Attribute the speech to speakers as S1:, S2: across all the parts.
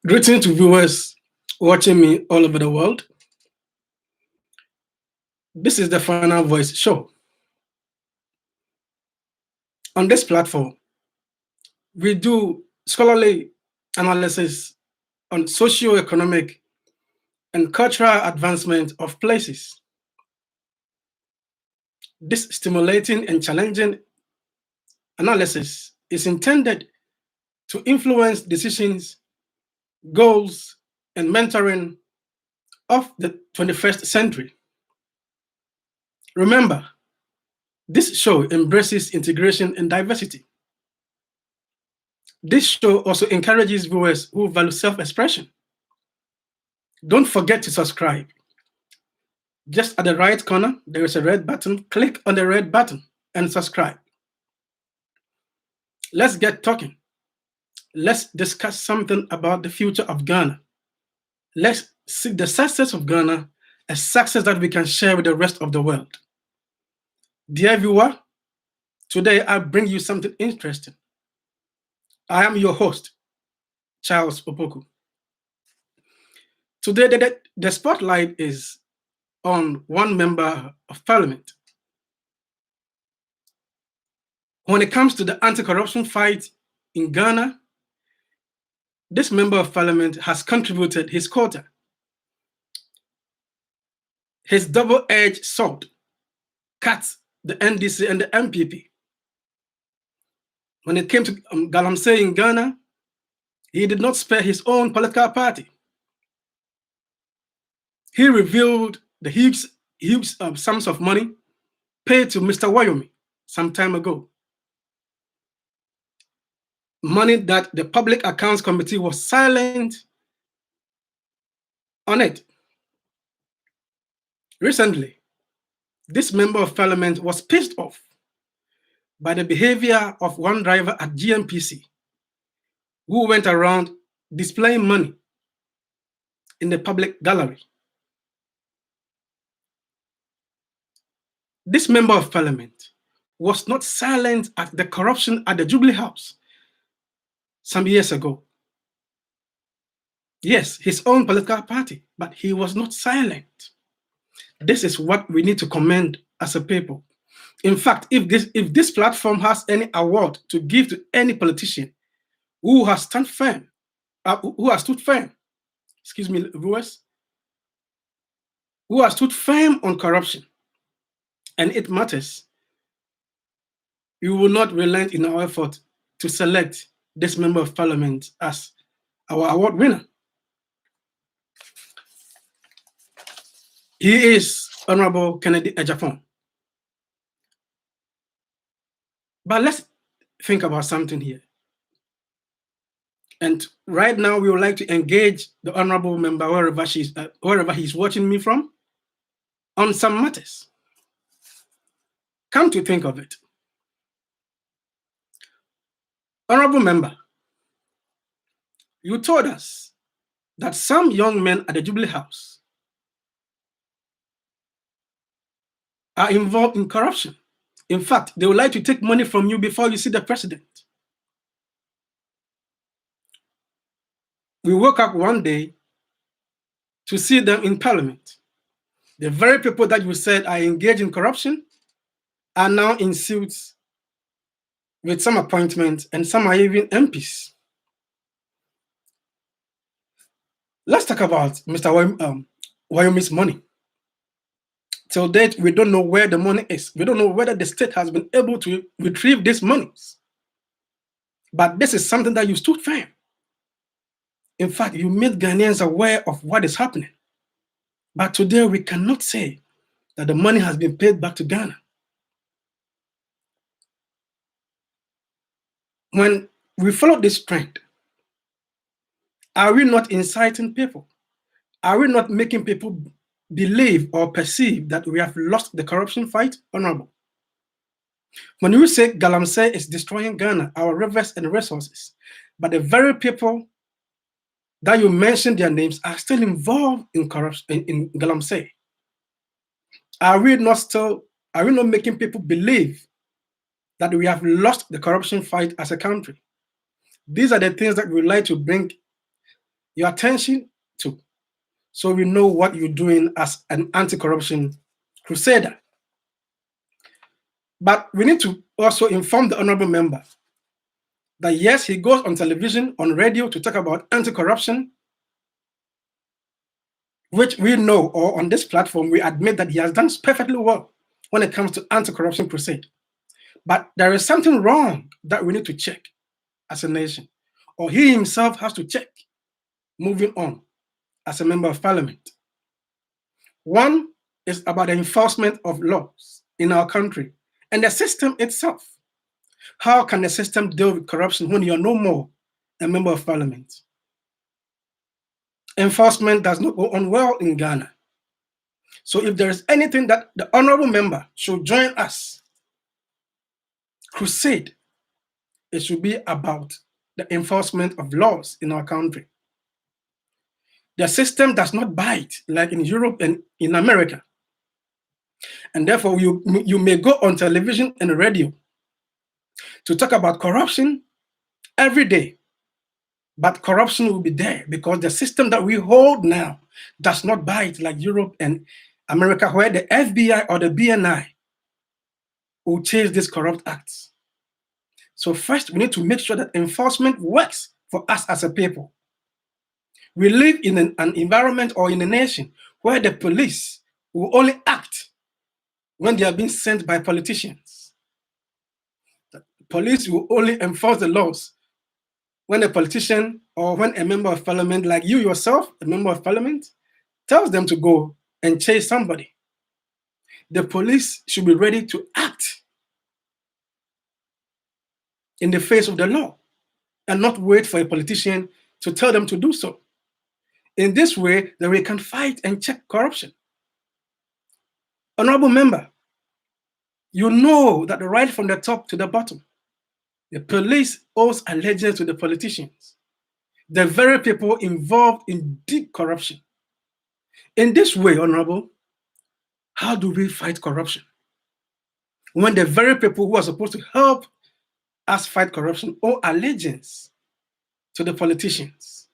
S1: Greetings to viewers watching me all over the world. This is the Final Voice Show. On this platform, we do scholarly analysis on socio-economic and cultural advancement of places. This stimulating and challenging analysis is intended to influence decisions, goals, and mentoring of the 21st century. Remember, this show embraces integration and diversity. This show also encourages viewers who value self-expression. Don't forget to subscribe. Just at the right corner, there is a red button. Click on the red button and subscribe. Let's get talking. Let's discuss something about the future of Ghana. Let's see the success of Ghana, a success that we can share with the rest of the world. Dear viewer, today I bring you something interesting. I am your host, Charles Opoku. Today, the spotlight is on one member of parliament. When it comes to the anti-corruption fight in Ghana, this member of parliament has contributed his quota. His double-edged sword cuts the NDC and the MPP. When it came to Galamsey in Ghana, he did not spare his own political party. He revealed the huge sums of money paid to Mr. Wayomi some time ago. Money that the Public Accounts Committee was silent on it. Recently, this member of parliament was pissed off by the behavior of one driver at GMPC who went around displaying money in the public gallery. This member of parliament was not silent at the corruption at the Jubilee House some years ago. Yes, his own political party, but he was not silent. This is what we need to commend as a people. In fact, if this platform has any award to give to any politician who has stood firm, excuse me, viewers, who has stood firm on corruption, and it matters, we will not relent in our effort to select this member of parliament as our award winner. He is Honorable Ohene Agyapong. But let's think about something here. And right now, we would like to engage the honorable member wherever he's watching me from on some matters. Come to think of it, honorable member, you told us that some young men at the Jubilee House are involved in corruption. In fact, they would like to take money from you before you see the president. We woke up one day to see them in parliament. The very people that you said are engaged in corruption are now in suits with some appointments, and some are even MPs. Let's talk about Mr. Wayomi's money. Till date, we don't know where the money is. We don't know whether the state has been able to retrieve these monies. But this is something that you stood firm. In fact, you made Ghanaians aware of what is happening. But today, we cannot say that the money has been paid back to Ghana. When we follow this trend, are we not inciting people? Are we not making people believe or perceive that we have lost the corruption fight, honorable? When you say Galamsey is destroying Ghana, our rivers and resources, but the very people that you mentioned their names are still involved in corruption in Galamsey. Are we not making people believe that we have lost the corruption fight as a country? These are the things that we like to bring your attention to, so we know what you're doing as an anti-corruption crusader. But we need to also inform the honorable member that yes, he goes on television, on radio to talk about anti-corruption, which we know, or on this platform, we admit that he has done perfectly well when it comes to anti-corruption crusade. But there is something wrong that we need to check as a nation, or he himself has to check moving on as a member of parliament. One is about the enforcement of laws in our country and the system itself. How can the system deal with corruption when you're no more a member of parliament? Enforcement does not go on well in Ghana. So if there is anything that the honorable member should join us, crusade, it should be about the enforcement of laws in our country. The system does not bite like in Europe and in America. And therefore, you may go on television and radio to talk about corruption every day. But corruption will be there because the system that we hold now does not bite like Europe and America, where the FBI or the BNI will chase these corrupt acts. So first, we need to make sure that enforcement works for us as a people. We live in an environment or in a nation where the police will only act when they are being sent by politicians. The police will only enforce the laws when a politician or when a member of parliament, like you yourself, a member of parliament, tells them to go and chase somebody. The police should be ready to act in the face of the law and not wait for a politician to tell them to do so. In this way, then we can fight and check corruption. Honorable member, you know that right from the top to the bottom, the police owes allegiance to the politicians, the very people involved in deep corruption. In this way, Honorable, how do we fight corruption? When the very people who are supposed to help us fight corruption owe allegiance to the politicians.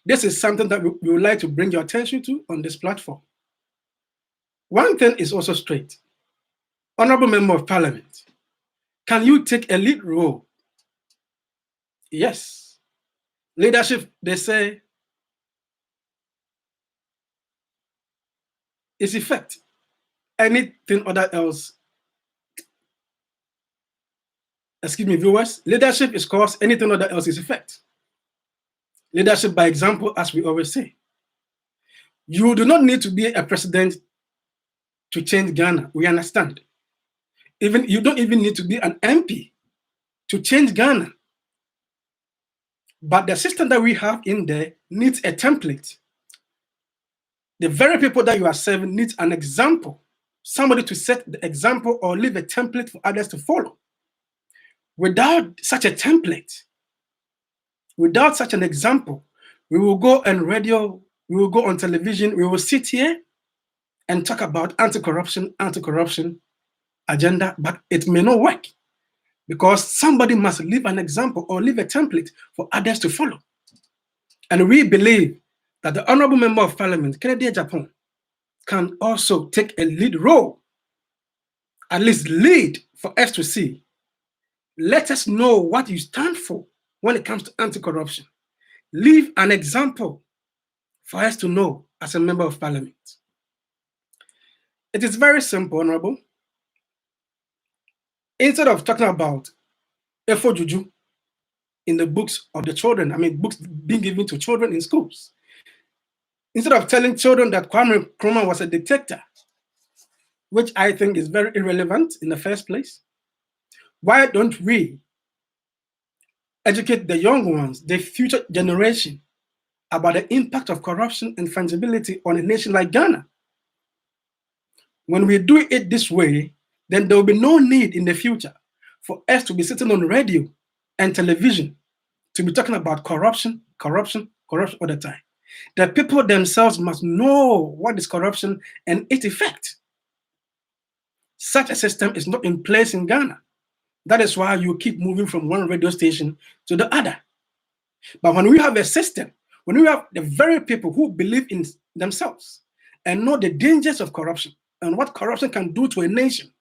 S1: This is something that we would like to bring your attention to on this platform. One thing is also straight. Honorable Member of Parliament, can you take a lead role? Yes. Leadership, they say, is effect. Anything other else, excuse me, viewers, leadership is cause, anything other else is effect. Leadership by example, as we always say. You do not need to be a president to change Ghana, we understand. Even you don't even need to be an MP to change Ghana. But the system that we have in there needs a template. The very people that you are serving need an example, somebody to set the example or leave a template for others to follow. Without such a template, without such an example, we will go on radio, we will go on television, we will sit here and talk about anti-corruption agenda, but it may not work because somebody must leave an example or leave a template for others to follow. And we believe that the Honorable Member of Parliament, Ohene Agyapong, can also take a lead role, at least lead for us to see. Let us know what you stand for when it comes to anti-corruption. Leave an example for us to know as a Member of Parliament. It is very simple, Honorable. Instead of talking about Efo Juju in the books of the children, I mean, books being given to children in schools, instead of telling children that Kwame Nkrumah was a dictator, which I think is very irrelevant in the first place, why don't we educate the young ones, the future generation, about the impact of corruption and fungibility on a nation like Ghana? When we do it this way, then there will be no need in the future for us to be sitting on radio and television to be talking about corruption all the time. The people themselves must know what is corruption and its effect. Such a system is not in place in Ghana. That is why you keep moving from one radio station to the other. But when we have a system when we have the very people who believe in themselves and know the dangers of corruption and what corruption can do to a nation,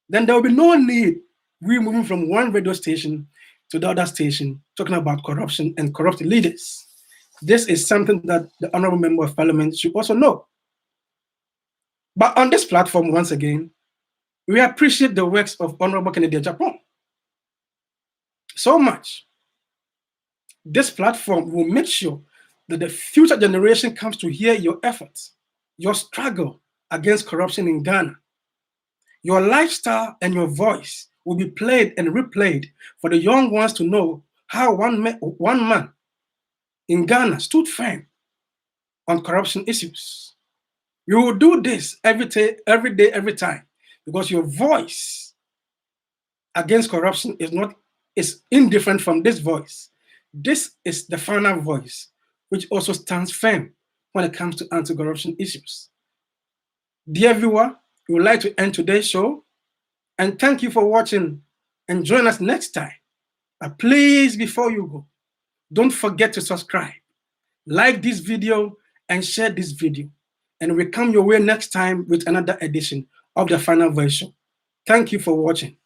S1: then there will be no need we moving from one radio station to the other station talking about corruption and corrupt leaders. This is something that the Honorable Member of Parliament should also know. But on this platform, once again, we appreciate the works of Honorable Ohene Agyapong so much. This platform will make sure that the future generation comes to hear your efforts, your struggle against corruption in Ghana. Your lifestyle and your voice will be played and replayed for the young ones to know how one man in Ghana stood firm on corruption issues. You will do this every day, every time, because your voice against corruption is indifferent from this voice. This is the final voice, which also stands firm when it comes to anti-corruption issues. Dear viewer, we would like to end today's show, and thank you for watching, and join us next time. But please, before you go, don't forget to subscribe, like this video, and share this video. And we'll come your way next time with another edition of the Final Voice Show. Thank you for watching.